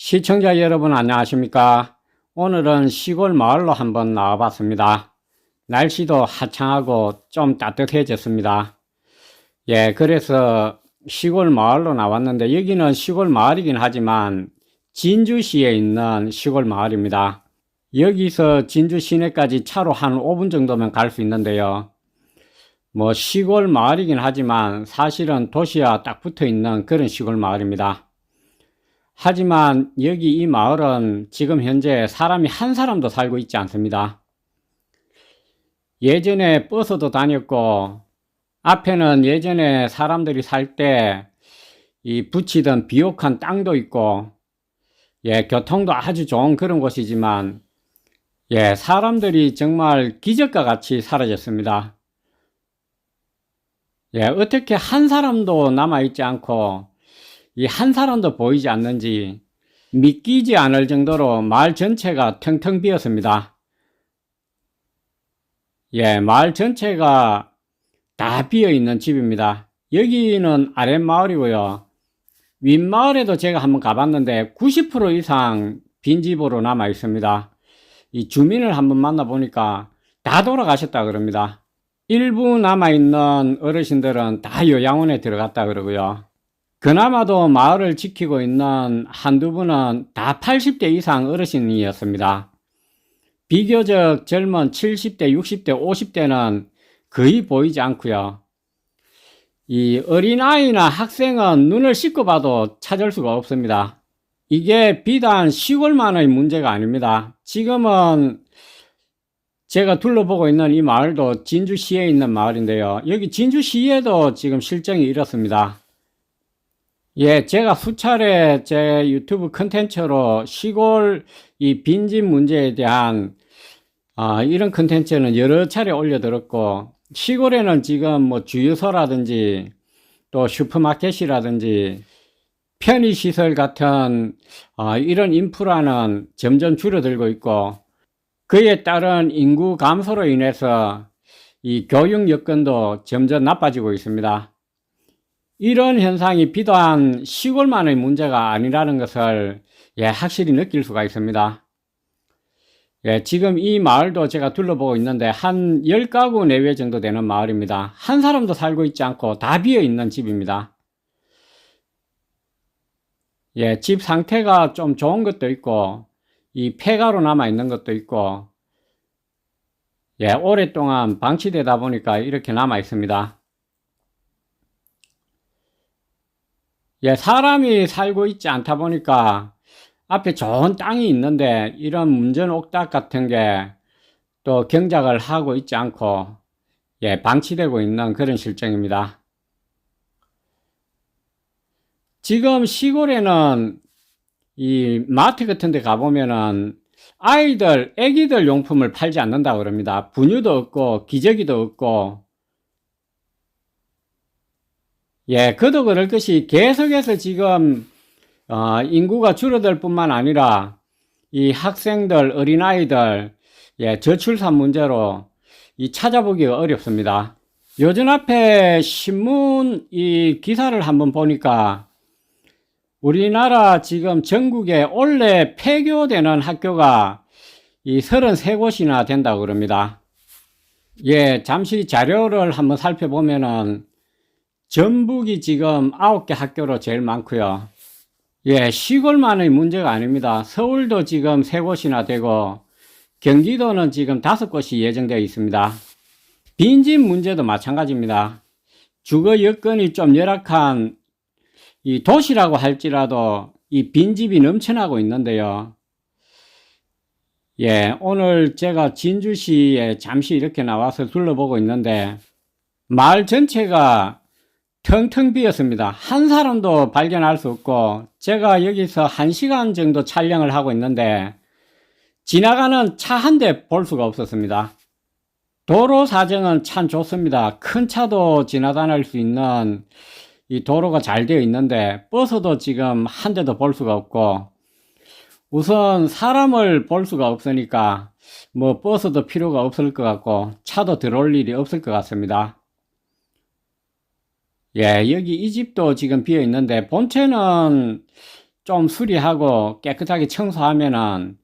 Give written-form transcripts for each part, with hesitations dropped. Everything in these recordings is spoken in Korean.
시청자 여러분 안녕하십니까? 오늘은 시골 마을로 한번 나와봤습니다. 날씨도 화창하고 좀 따뜻해졌습니다. 그래서 시골 마을로 나왔는데 여기는 시골 마을이긴 하지만 진주시에 있는 시골 마을입니다. 여기서 진주 시내까지 차로 한 5분 정도면 갈 수 있는데요. 뭐 시골 마을이긴 하지만 사실은 도시와 딱 붙어 있는 그런 시골 마을입니다. 하지만 여기 이 마을은 지금 현재 사람이 한 사람도 살고 있지 않습니다. 예전에 버스도 다녔고 앞에는 예전에 사람들이 살 때 이 붙이던 비옥한 땅도 있고 교통도 아주 좋은 그런 곳이지만 사람들이 정말 기적과 같이 사라졌습니다. 어떻게 한 사람도 남아있지 않고 이 한 사람도 보이지 않는지 믿기지 않을 정도로 마을 전체가 텅텅 비었습니다. 마을 전체가 다 비어 있는 집입니다. 여기는 아랫마을이고요. 윗마을에도 제가 한번 가봤는데 90% 이상 빈집으로 남아 있습니다. 이 주민을 한번 만나보니까 다 돌아가셨다 그럽니다. 일부 남아있는 어르신들은 다 요양원에 들어갔다 그러고요. 그나마도 마을을 지키고 있는 한두 분은 다 80대 이상 어르신이었습니다. 비교적 젊은 70대, 60대, 50대는 거의 보이지 않고요. 이 어린아이나 학생은 눈을 씻고 봐도 찾을 수가 없습니다. 이게 비단 시골만의 문제가 아닙니다. 지금은 제가 둘러보고 있는 이 마을도 진주시에 있는 마을인데요. 여기 진주시에도 지금 실정이 이렇습니다. 제가 수차례 제 유튜브 컨텐츠로 시골 이 빈집 문제에 대한 이런 컨텐츠는 여러 차례 올려드렸고, 시골에는 지금 뭐 주유소라든지 또 슈퍼마켓이라든지 편의시설 같은 이런 인프라는 점점 줄어들고 있고, 그에 따른 인구 감소로 인해서 이 교육 여건도 점점 나빠지고 있습니다. 이런 현상이 비단 시골만의 문제가 아니라는 것을 확실히 느낄 수가 있습니다. 지금 이 마을도 제가 둘러보고 있는데 한 10가구 내외 정도 되는 마을입니다. 한 사람도 살고 있지 않고 다 비어 있는 집입니다. 집 상태가 좀 좋은 것도 있고 이 폐가로 남아 있는 것도 있고 오랫동안 방치되다 보니까 이렇게 남아 있습니다. 사람이 살고 있지 않다 보니까 앞에 좋은 땅이 있는데 이런 문전 옥탑 같은 게 또 경작을 하고 있지 않고 방치되고 있는 그런 실정입니다. 지금 시골에는 이 마트 같은 데 가보면은 애기들 용품을 팔지 않는다고 그럽니다. 분유도 없고 기저귀도 없고 그도 그럴 것이 계속해서 지금 인구가 줄어들 뿐만 아니라 이 학생들, 어린아이들 저출산 문제로 이 찾아보기가 어렵습니다. 요즘 앞에 신문 이 기사를 한번 보니까 우리나라 지금 전국에 올해 폐교되는 학교가 이 33곳이나 된다고 그럽니다. 잠시 자료를 한번 살펴보면은 전북이 지금 9개 학교로 제일 많고요. 시골만의 문제가 아닙니다. 서울도 지금 3곳이나 되고 경기도는 지금 5곳이 예정되어 있습니다. 빈집 문제도 마찬가지입니다. 주거 여건이 좀 열악한 이 도시라고 할지라도 이 빈집이 넘쳐나고 있는데요. 오늘 제가 진주시에 잠시 이렇게 나와서 둘러보고 있는데 마을 전체가 텅텅 비었습니다. 한 사람도 발견할 수 없고 제가 여기서 1시간 정도 촬영을 하고 있는데 지나가는 차 한 대 볼 수가 없었습니다. 도로 사정은 참 좋습니다. 큰 차도 지나다닐 수 있는 이 도로가 잘 되어 있는데 버스도 지금 한 대도 볼 수가 없고 우선 사람을 볼 수가 없으니까 뭐 버스도 필요가 없을 것 같고 차도 들어올 일이 없을 것 같습니다. 여기 이 집도 지금 비어 있는데 본체는 좀 수리하고 깨끗하게 청소하면은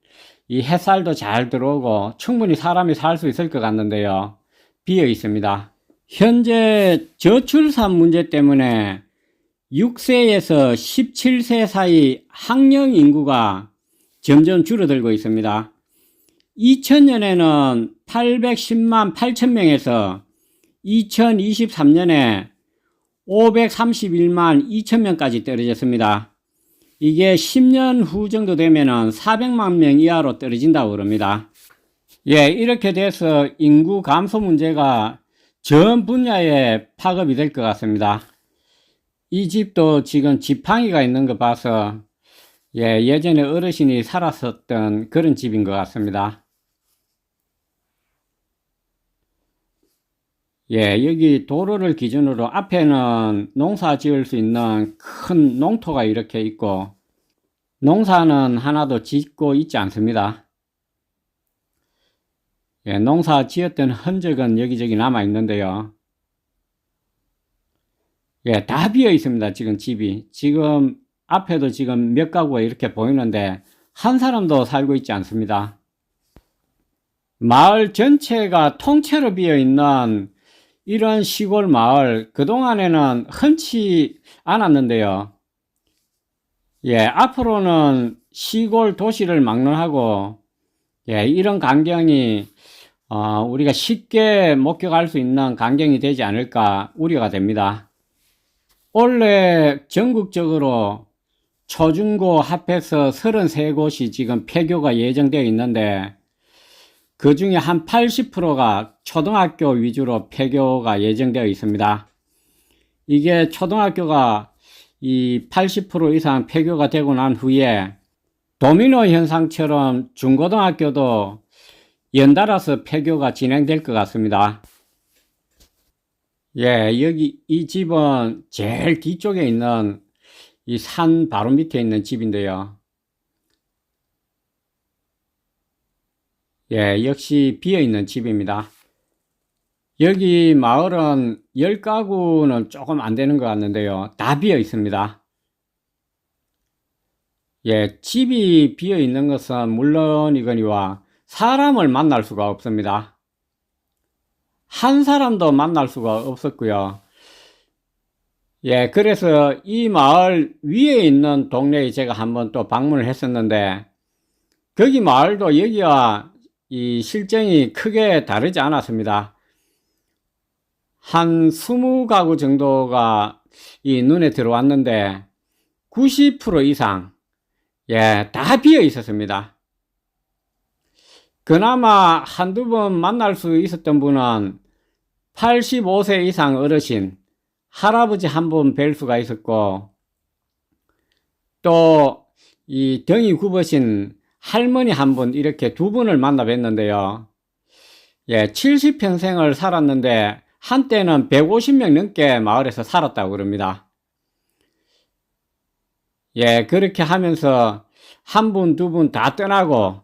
이 햇살도 잘 들어오고 충분히 사람이 살 수 있을 것 같는데요. 비어 있습니다. 현재 저출산 문제 때문에 6세에서 17세 사이 학령 인구가 점점 줄어들고 있습니다. 2000년에는 810만 8천 명에서 2023년에 531만 2천 명까지 떨어졌습니다. 이게 10년 후 정도 되면은 400만 명 이하로 떨어진다고 그럽니다. 예, 이렇게 돼서 인구 감소 문제가 전 분야에 파급이 될 것 같습니다. 이 집도 지금 지팡이가 있는 거 봐서 예전에 어르신이 살았었던 그런 집인 것 같습니다. 여기 도로를 기준으로 앞에는 농사 지을 수 있는 큰 농토가 이렇게 있고 농사는 하나도 짓고 있지 않습니다. 농사 지었던 흔적은 여기저기 남아 있는데요. 다 비어 있습니다. 지금 집이. 지금 앞에도 지금 몇 가구가 이렇게 보이는데 한 사람도 살고 있지 않습니다. 마을 전체가 통째로 비어 있는 이런 시골 마을, 그동안에는 흔치 않았는데요. 앞으로는 시골 도시를 막론하고 이런 광경이 우리가 쉽게 목격할 수 있는 광경이 되지 않을까 우려가 됩니다. 원래 전국적으로 초중고 합해서 33곳이 지금 폐교가 예정되어 있는데 그 중에 한 80%가 초등학교 위주로 폐교가 예정되어 있습니다. 이게 초등학교가 이 80% 이상 폐교가 되고 난 후에 도미노 현상처럼 중고등학교도 연달아서 폐교가 진행될 것 같습니다. 여기 이 집은 제일 뒤쪽에 있는 이 산 바로 밑에 있는 집인데요. 역시 비어있는 집입니다. 여기 마을은 10가구는 조금 안 되는 것 같는데요. 다 비어 있습니다. 집이 비어 있는 것은 물론이거니와 사람을 만날 수가 없습니다. 한 사람도 만날 수가 없었고요. 그래서 이 마을 위에 있는 동네에 제가 한번 또 방문을 했었는데 거기 마을도 여기와 이 실정이 크게 다르지 않았습니다. 한 20가구 정도가 이 눈에 들어왔는데 90% 이상 다 비어 있었습니다. 그나마 한두 번 만날 수 있었던 분은 85세 이상 어르신 할아버지 한 분 뵐 수가 있었고 또 이 등이 굽으신 할머니 한 분 이렇게 두 분을 만나 뵀는데요. 70평생을 살았는데 한때는 150명 넘게 마을에서 살았다고 그럽니다. 그렇게 하면서 한 분, 두 분 다 떠나고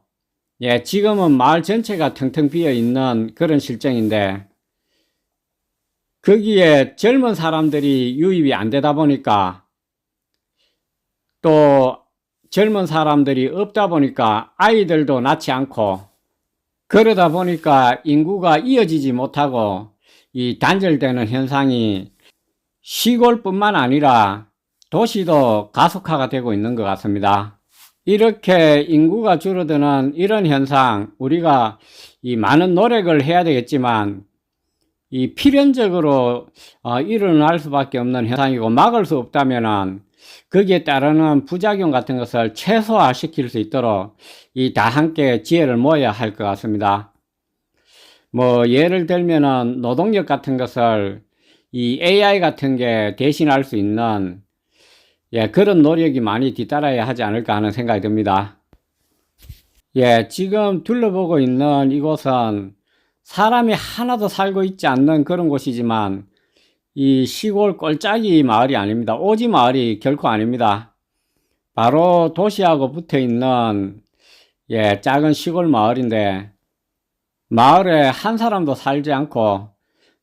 지금은 마을 전체가 텅텅 비어 있는 그런 실정인데 거기에 젊은 사람들이 유입이 안 되다 보니까 또 젊은 사람들이 없다 보니까 아이들도 낳지 않고 그러다 보니까 인구가 이어지지 못하고 이 단절되는 현상이 시골뿐만 아니라 도시도 가속화가 되고 있는 것 같습니다. 이렇게 인구가 줄어드는 이런 현상 우리가 이 많은 노력을 해야 되겠지만 이 필연적으로 일어날 수밖에 없는 현상이고 막을 수 없다면은 거기에 따르는 부작용 같은 것을 최소화시킬 수 있도록 이 다 함께 지혜를 모아야 할 것 같습니다. 뭐 예를 들면은 노동력 같은 것을 이 AI 같은 게 대신할 수 있는 그런 노력이 많이 뒤따라야 하지 않을까 하는 생각이 듭니다. 지금 둘러보고 있는 이곳은 사람이 하나도 살고 있지 않는 그런 곳이지만 이 시골 꼴짝이 마을이 아닙니다. 오지 마을이 결코 아닙니다. 바로 도시하고 붙어 있는 작은 시골 마을인데 마을에 한 사람도 살지 않고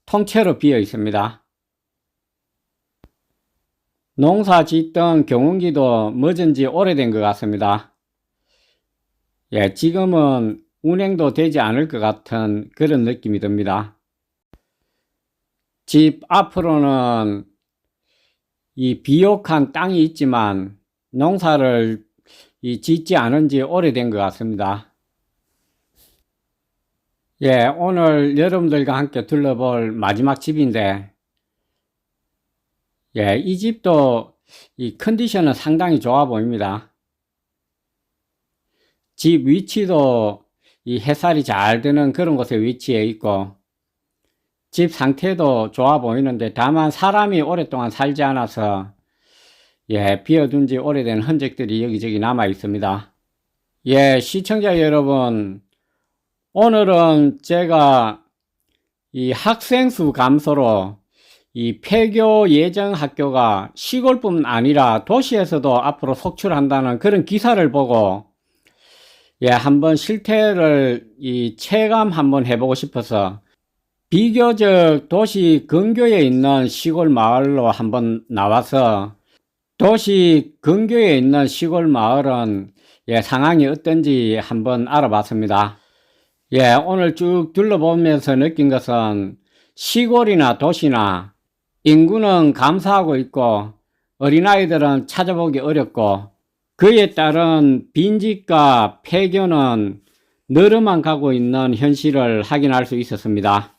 통째로 비어 있습니다. 농사 짓던 경운기도 멎은 지 오래된 것 같습니다. 예, 지금은 운행도 되지 않을 것 같은 그런 느낌이 듭니다. 집 앞으로는 이 비옥한 땅이 있지만 농사를 짓지 않은 지 오래된 것 같습니다. 예, 오늘 여러분들과 함께 둘러볼 마지막 집인데, 예, 이 집도 이 컨디션은 상당히 좋아 보입니다. 집 위치도 이 햇살이 잘 드는 그런 곳에 위치해 있고, 집 상태도 좋아 보이는데, 다만 사람이 오랫동안 살지 않아서, 예, 비어둔 지 오래된 흔적들이 여기저기 남아 있습니다. 예, 시청자 여러분, 오늘은 제가 이 학생 수 감소로 이 폐교 예정 학교가 시골뿐 아니라 도시에서도 앞으로 속출한다는 그런 기사를 보고, 예, 한번 실태를 체감 한번 해보고 싶어서 비교적 도시 근교에 있는 시골 마을로 한번 나와서, 도시 근교에 있는 시골 마을은 예, 상황이 어떤지 한번 알아봤습니다. 예, 오늘 쭉 둘러보면서 느낀 것은 시골이나 도시나 인구는 감소하고 있고 어린아이들은 찾아보기 어렵고, 그에 따른 빈집과 폐교는 늘어만 가고 있는 현실을 확인할 수 있었습니다.